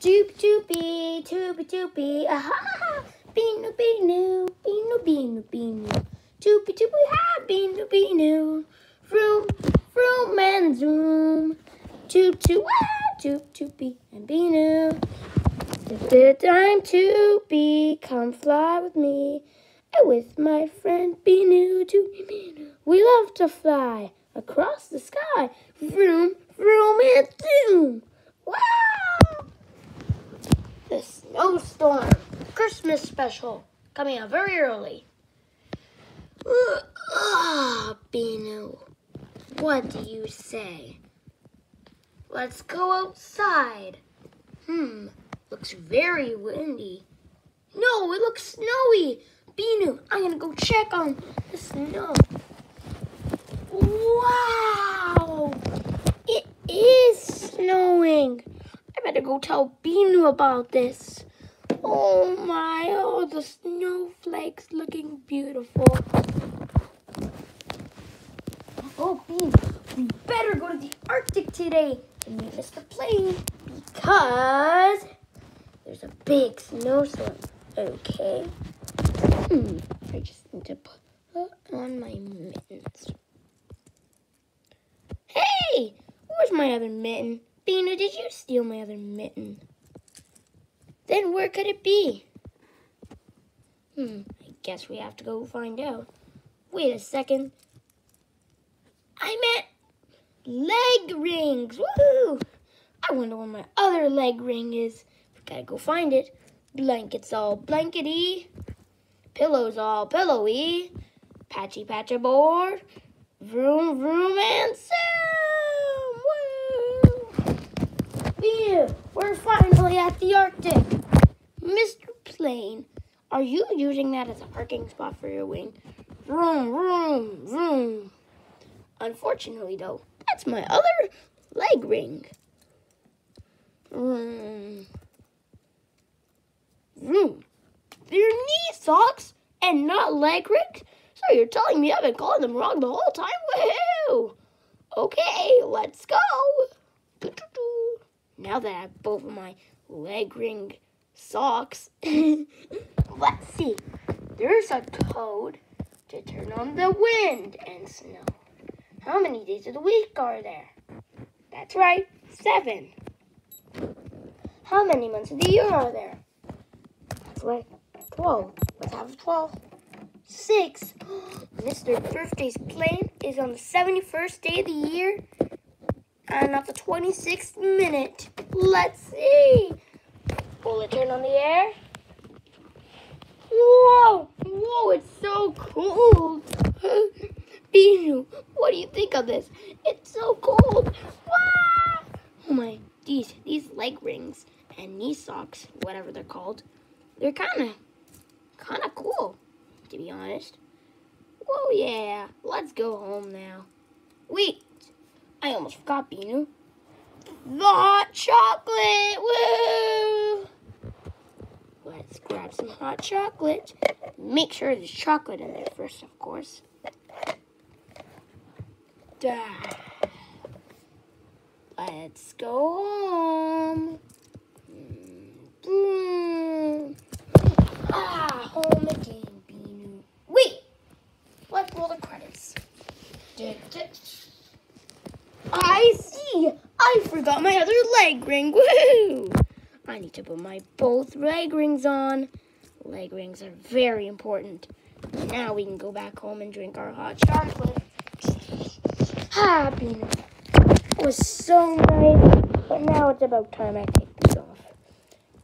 Toopy, toopy, toopy, toopy, ah-ha-ha, binoo, binoo, binoo, binoo, binoo. Toopy, toopy, ha, binoo, binoo. Vroom, vroom, and zoom. Toop, toop, ah, toop, toopy, and binoo. I'm Toopy, come fly with me. And with my friend binoo, toopy, binoo. We love to fly across the sky. Vroom, vroom, and zoom. Wow! The snowstorm Christmas special coming out very early. binoo, what do you say? Let's go outside. Looks very windy. No, it looks snowy. binoo, I'm gonna go check on the snow. Wow! It is snowing. I better go tell binoo about this. Oh my, oh, the snowflakes looking beautiful. Oh, binoo, we better go to the Arctic today and meet Mr. Plane because there's a big snowstorm. Okay. I just need to put on my mittens. Hey, where's my other mitten? binoo, did you steal my other mitten? Then where could it be? I guess we have to go find out. Wait a second. I meant leg rings. Woohoo! I wonder where my other leg ring is. We gotta go find it. Blankets all blankety. Pillows all pillowy. Patchy patch aboard. Vroom vroom and zoom. Woo! binoo, we're finally at the Arctic. Mr. Plane, are you using that as a parking spot for your wing? Vroom, vroom, vroom. Unfortunately, though, that's my other leg ring. Vroom. Vroom. They're knee socks and not leg rings? So you're telling me I've been calling them wrong the whole time? Woohoo! Okay, let's go. Now that I have both of my leg ring socks, let's see. There's a code to turn on the wind and snow. How many days of the week are there? That's right, 7. How many months of the year are there? That's right, 12. Let's have 12. 6. Mr. Birthday's plane is on the 71st day of the year and at the 26th minute. Let's see. Will it turn on the air? Whoa! Whoa, it's so cold. binoo, what do you think of this? It's so cold. Ah! Oh my, these leg rings and knee socks, whatever they're called, they're kind of cool, to be honest. Whoa, yeah, let's go home now. Wait, I almost forgot, binoo. The hot chocolate! Woo! Let's grab some hot chocolate. Make sure there's chocolate in there first, of course. Let's go home. Home again, binoo. Wait, let's roll the credits. I see. I forgot my other leg ring. Woohoo! I need to put my both leg rings on. Leg rings are very important. Now we can go back home and drink our hot chocolate. binoo. It was so nice, but now it's about time I take these off.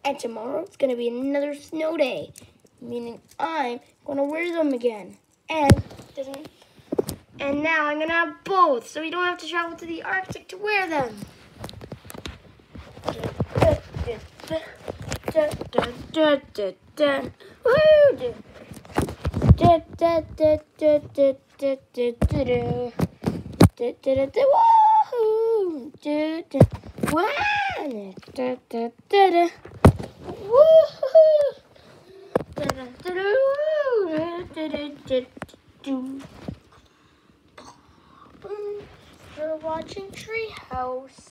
And tomorrow it's going to be another snow day, meaning I'm going to wear them again. And now I'm going to have both, so we don't have to travel to the Arctic to wear them. You're watching Treehouse.